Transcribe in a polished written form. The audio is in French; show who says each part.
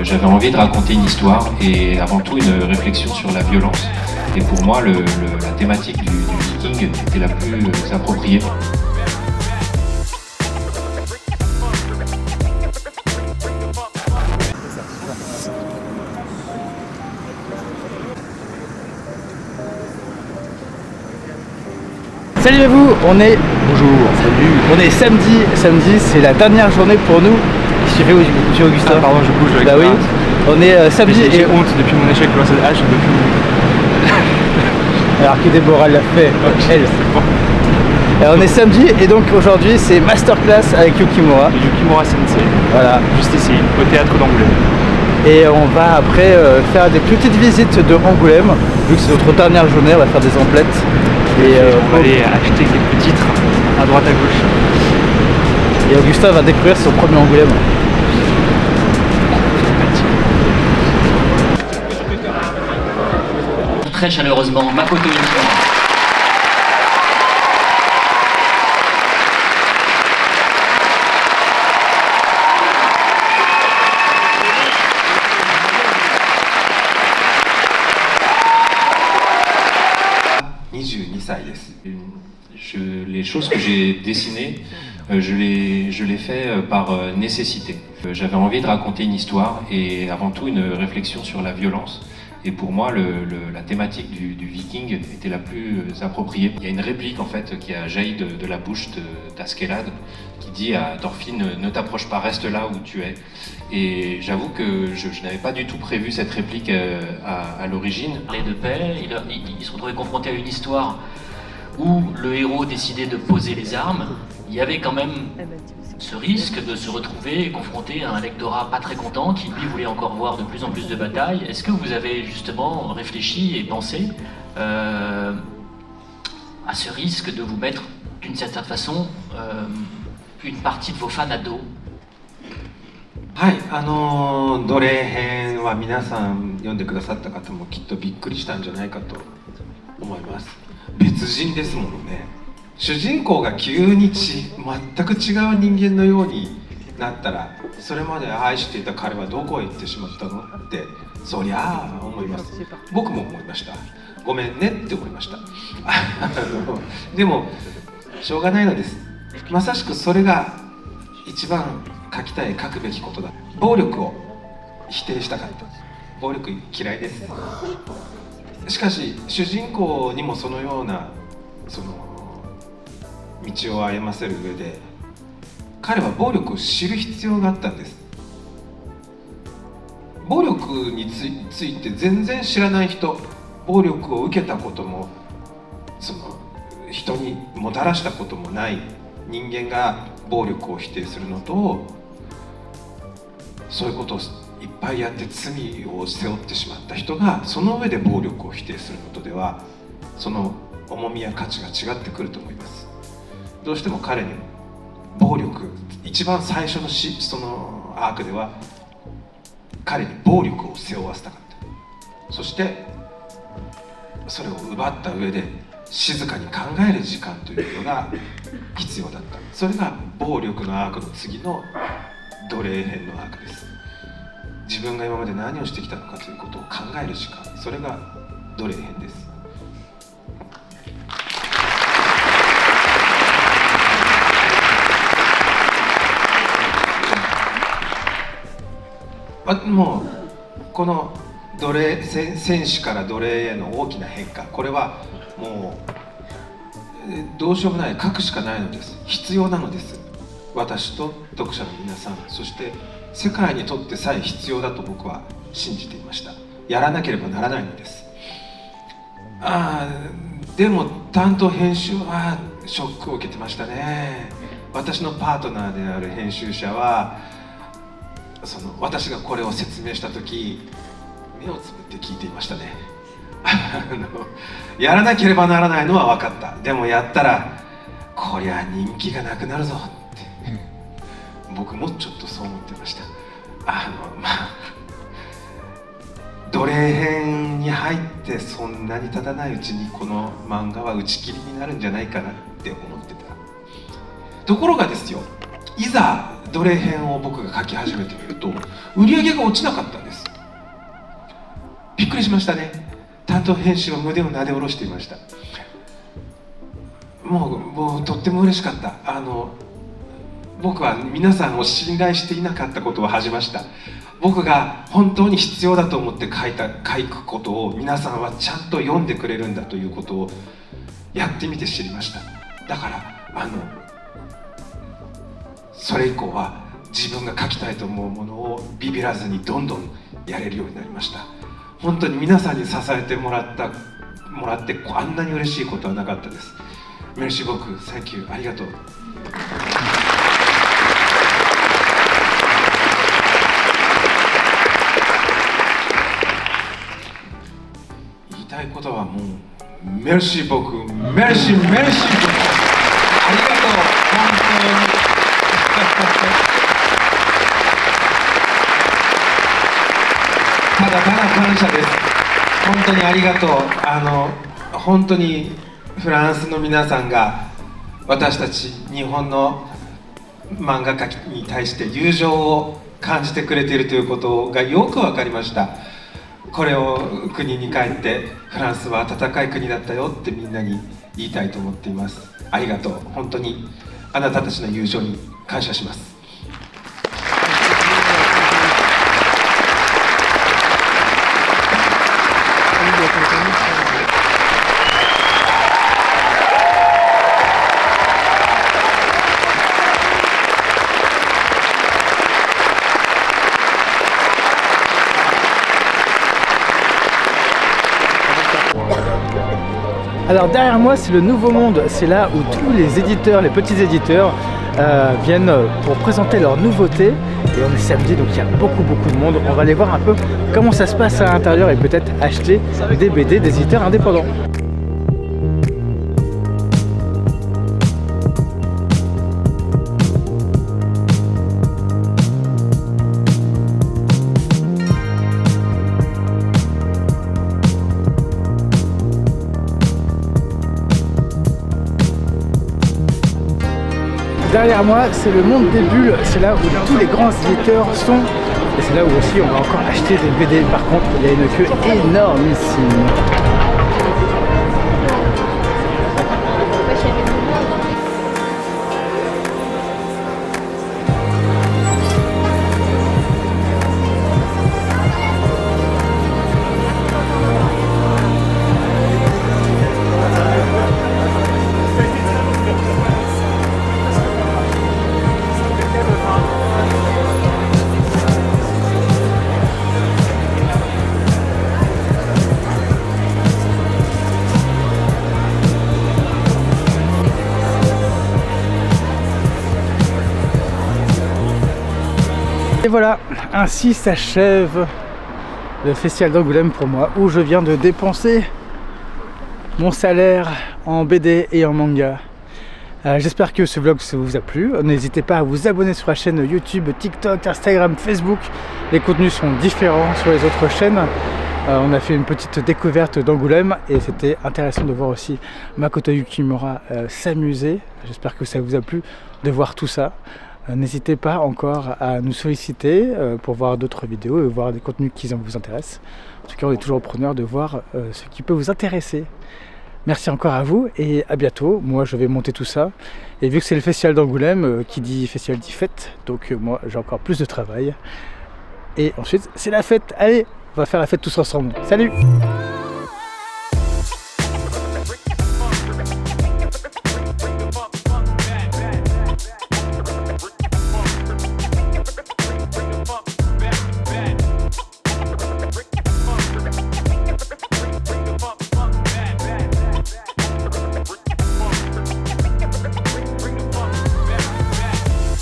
Speaker 1: J'avais envie de raconter une histoire et avant tout une réflexion sur la violence. Et pour moi, la thématique du viking était la plus appropriée.
Speaker 2: Salut à vous, on est samedi c'est la dernière journée pour nous. Qu'est-ce que tu fais monsieur Augustin?
Speaker 3: Ah pardon, je bouge avec
Speaker 2: Bah oui, on est samedi
Speaker 3: j'ai
Speaker 2: et
Speaker 3: honte depuis mon échec face à H, je ne peux plus.
Speaker 2: alors que Déborah l'a fait, elle. Alors, on est samedi et donc aujourd'hui c'est masterclass avec Yukimura.
Speaker 3: Yukimura Sensei,
Speaker 2: Voilà.
Speaker 3: juste ici, au théâtre d'Angoulême.
Speaker 2: Et on va après faire des petites visites de Angoulême. Vu que c'est notre dernière journée, on va faire des emplettes. Et
Speaker 3: on va aller acheter quelques titres à droite à gauche.
Speaker 2: Et Augustin va découvrir son premier Angoulême.
Speaker 4: Très chaleureusement, Makoto Yukimura.
Speaker 1: Les choses que j'ai dessinées, je les fais par nécessité. J'avais envie de raconter une histoire et avant tout une réflexion sur la violence. Et pour moi, la thématique du viking était la plus appropriée. Il y a une réplique en fait qui a jailli de la bouche d'Askeladd qui dit à Thorfinn « Ne t'approche pas, reste là où tu es ». Et j'avoue que je n'avais pas du tout prévu cette réplique à l'origine.
Speaker 4: Les deux paix, il se retrouvait confronté à une histoire où le héros décidait de poser les armes. Il y avait quand même ce risque de se retrouver confronté à un lectorat pas très content qui lui voulait encore voir de plus en plus de batailles. Est-ce que vous avez justement réfléchi et pensé à ce risque de vous mettre d'une certaine façon une partie de vos fans à dos?
Speaker 5: はい、奴隷編は皆さん読んでくださった方もきっとびっくりしたんじゃないかと思います。別人ですものね。主人公が急に全く違う人間のようになったら、それまで愛していた彼はどこへ行ってしまったのってそりゃあ思います。僕も思いました。ごめんねって思いました。でもしょうがないのです。まさしくそれが一番書きたい書くべきことだ。暴力を否定したかった。暴力嫌いです。しかし主人公にもそのような道を歩ませる上で彼は暴力を知る必要があったんです。暴力について全然知らない人、暴力を受けたことも人にもたらしたこともない人間が暴力を否定するのと、そういうことをいっぱいやって罪を背負ってしまった人がその上で暴力を否定するのとではその重みや価値が違ってくると思います。どうしても彼に暴力、一番最初のそのアークでは彼に暴力を背負わせたかった。そしてそれを奪った上で静かに考える時間というのが必要だった。それが暴力のアークの次の奴隷編のアークです。自分が今まで何をしてきたのかということを考える時間、それが奴隷編です。もうこの戦士から奴隷への大きな変化、これはもうどうしようもない、書くしかないのです。必要なのです。私と読者の皆さん、そして世界にとってさえ必要だと僕は信じていました。やらなければならないのです。でも担当編集はショックを受けてましたね。私のパートナーである編集者は私がこれを説明した時目をつぶって聞いていましたね。やらなければならないのは分かった。でもやったらこりゃ人気がなくなるぞって僕もちょっとそう思ってました。奴隷編に入ってそんなに経たないうちにこの漫画は打ち切りになるんじゃないかなって思ってた。ところがですよ、いざどれ編を僕が書き始めてみると売り上げが落ちなかったんです。びっくりしましたね。担当編集は胸をなで下ろしていました。もうとっても嬉しかった。僕は皆さんを信頼していなかったことを恥じました。僕が本当に必要だと思って書くことを皆さんはちゃんと読んでくれるんだということをやってみて知りました。だからそれ以降は自分が書きたいと思うものをビビらずにどんどんやれるようになりました。本当に皆さんに支えてもらってあんなに嬉しいことはなかったです。メルシーボーク、サンキュー、ありがとう。言いたいことはもうメルシーボーク、メルシーボーク、ありがとう、本当に。ただ感謝です。本当にありがとう。本当にフランスの皆さんが私たち日本の漫画家に対して友情を感じてくれているということがよく分かりました。これを国に帰ってフランスは温かい国だったよってみんなに言いたいと思っています。ありがとう。本当にあなたたちの友情に感謝します。
Speaker 2: Alors derrière moi c'est le Nouveau Monde, c'est là où tous les éditeurs, les petits éditeurs viennent pour présenter leurs nouveautés. Et on est samedi donc il y a beaucoup de monde. On va aller voir un peu comment ça se passe à l'intérieur et peut-être acheter des BD des éditeurs indépendants. Derrière moi, c'est le monde des bulles, c'est là où tous les grands éditeurs sont. Et c'est là où aussi on va encore acheter des BD. Par contre, il y a une queue énormissime. Et voilà, ainsi s'achève le festival d'Angoulême pour moi, où je viens de dépenser mon salaire en BD et en manga. J'espère que ce vlog vous a plu. N'hésitez pas à vous abonner sur la chaîne YouTube, TikTok, Instagram, Facebook. Les contenus sont différents sur les autres chaînes. On a fait une petite découverte d'Angoulême et c'était intéressant de voir aussi Makoto Yukimura s'amuser. J'espère que ça vous a plu de voir tout ça. N'hésitez pas encore à nous solliciter pour voir d'autres vidéos et voir des contenus qui vous intéressent. En tout cas, on est toujours preneur de voir ce qui peut vous intéresser. Merci encore à vous et à bientôt. Moi, je vais monter tout ça. Et vu que c'est le festival d'Angoulême, qui dit festival dit fête, donc moi, j'ai encore plus de travail. Et ensuite, c'est la fête. Allez, on va faire la fête tous ensemble. Salut!